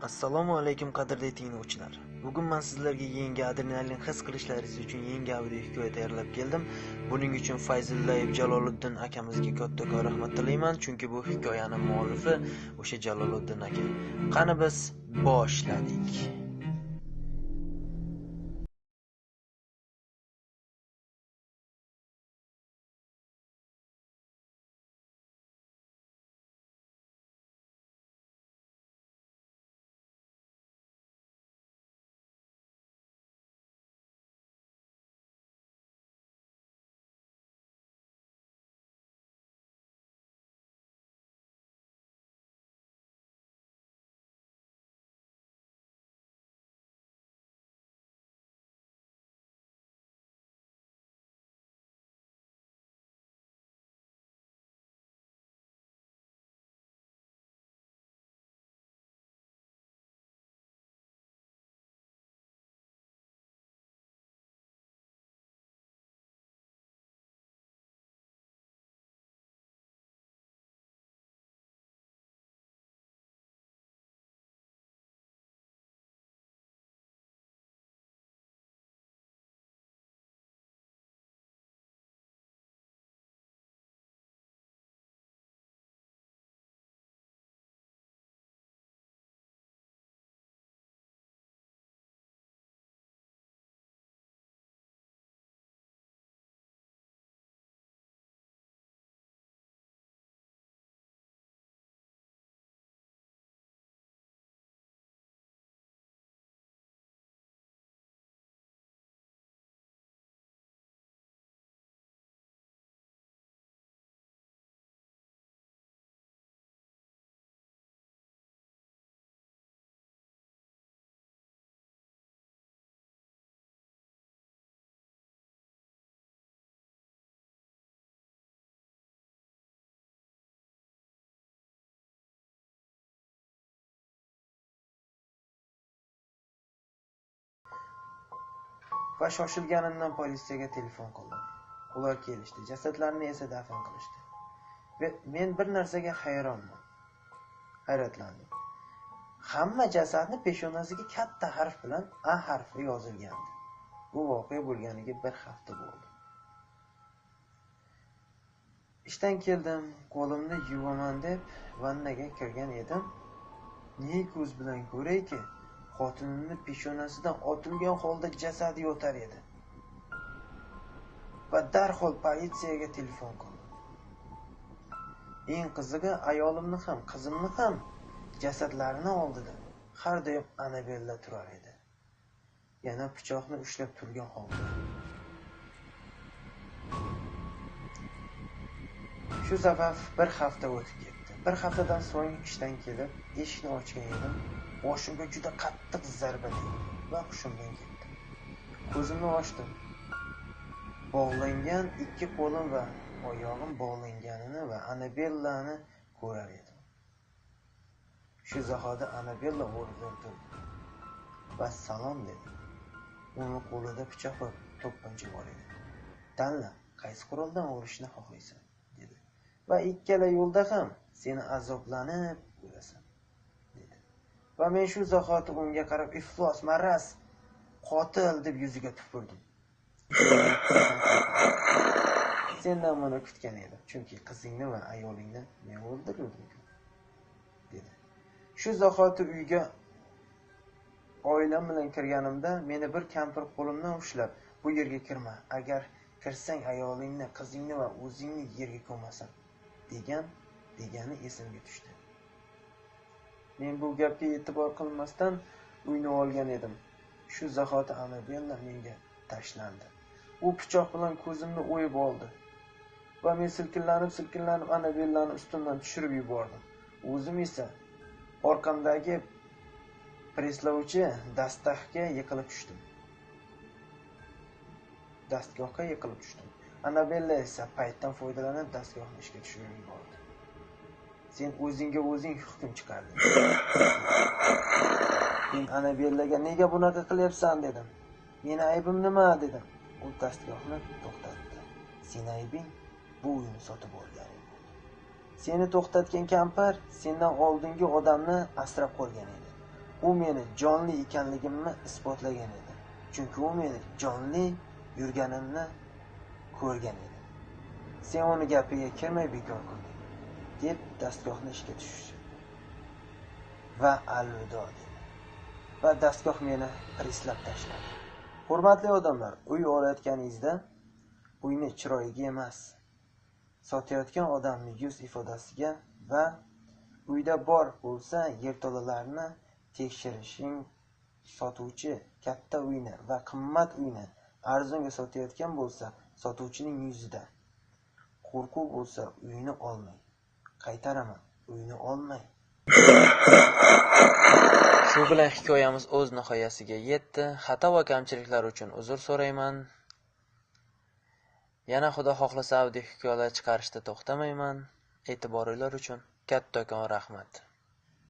Assalomu alaykum qadrli tinglovchilar. Bugun men sizlarga yangi adrenalin his qilishlaringiz uchun yangi audio hikoya tayyorlab keldim. Buning uchun Fayzullayev Jaloliddin akamizga kattakon rahmat tilayman, chunki bu hikoyaning muallifi o'sha Jaloliddin aka. Qani biz boshladik. Va shoshilganimdan politsiyaga telefon qildim. Ular kelishdi, jasadlarni esa dafn qilishdi. Va men bir narsaga hayratlandim. Hamma jasadni peshonasiga katta harf bilan A harfi yozilgandi. Bu voqea bo'lganiga bir hafta bo'ldi. Ishdan keldim, qo'limni yuvaman deb vannaga kirgan edim. Ne ko'z bilan ko'rayki, xotinimni peshonasidan otilgan holda jasadi yotar edi. Va darhol politsiyaga telefon qildim. Eng qizig'i, ayolimni ham, qizimni ham jasadlarini oldida har doim Anabella turar edi. Yana pichoqni ushlab turgan holda. Shu sabab bir hafta o'tib ketdi. Bir haftadan so'ng ishdan kelib, eshikni ochgan edim. Boshimga juda qattiq zarba tegdi va hushimdan ketdi. Ko'zimni ochdim. Bog'langan ikki qo'lim va oyog'im bog'langanini va Anabellani ko'rar edim. Shu zahoti Anabella o'rnidan turdi va salom dedi. Uning qo'lida pichoq va to'pponcha bor edi. Tanla, qaysi quroldan urishni xohlaysan, dedi. Va ikkala yo'lda ham seni azoblanib ko'rasan, dedi. Va men shu zahoti unga qarab iflos, maraz, qotil deb yuziga tupurdim. Sendan buni kutgan edim, chunki qizingni va ayolingni men o'ldirdim, dedi. Shu zahoti uyga oilam bilan kirganimda meni bir kampir qo'limdan ushlab, bu yerga kirma, agar kirsang ayolingni, qizingni va o'zingni yerga ko'masan, degani esimga tushdi. Men bu gapga e'tibor qilmasdan uyni olgan edim. Shu zahoti Anabella menga tashlandi. U pichoq bilan ko'zimni o'yib oldi. Va men silkinlanib Anabellani ustimdan tushirib yubordim. O'zim esa orqamdagi preslovchi dastgohga yiqilib tushdim. Anabella esa paytdan foydalanib dastgohni ishga tushirib yubordi. Sen o'zingga o'zing hukm chiqarding. Men Anabellaga nega bunaqa qilyapsan dedim. Meni aybim nima dedim. U dastgohni to'xtatdi. Sen aybing bu uyni sotib olganing bo'ldi. Seni to'xtatgan kampir sendan oldingi odamni asrab qolgan edi. u meni jonli ekanligimni isbotlagan edi. Chunki u meni jonli yurganimni ko'rgan edi. Sen uni gapiga kirmay bekor qilding, deb dastgohni ishga tushdi. Va alvido dedi. Va dastgoh meni prislab tashladi. Hurmatli odamlar, uy olayotganingizda uyni chiroyiga emas, sotayotgan odamning yuz ifodasiga va uyda bor bo'lsa yerto'lalarni tekshirishing, sotuvchi katta uyni va qimmat uyni arzonga sotayotgan bo'lsa sotuvchining yuzida. Qo'rquv bo'lsa uyni olmang. Qaytaraman, uyni olmang. Shu bilan hikoyamiz o'z nihoyasiga yetdi. Xato va kamchiliklar uchun uzr so'rayman. Yana Xudo xohlasa audio hikoyalar chiqarishda to'xtamayman. E'tiboringlar uchun kattakon rahmat.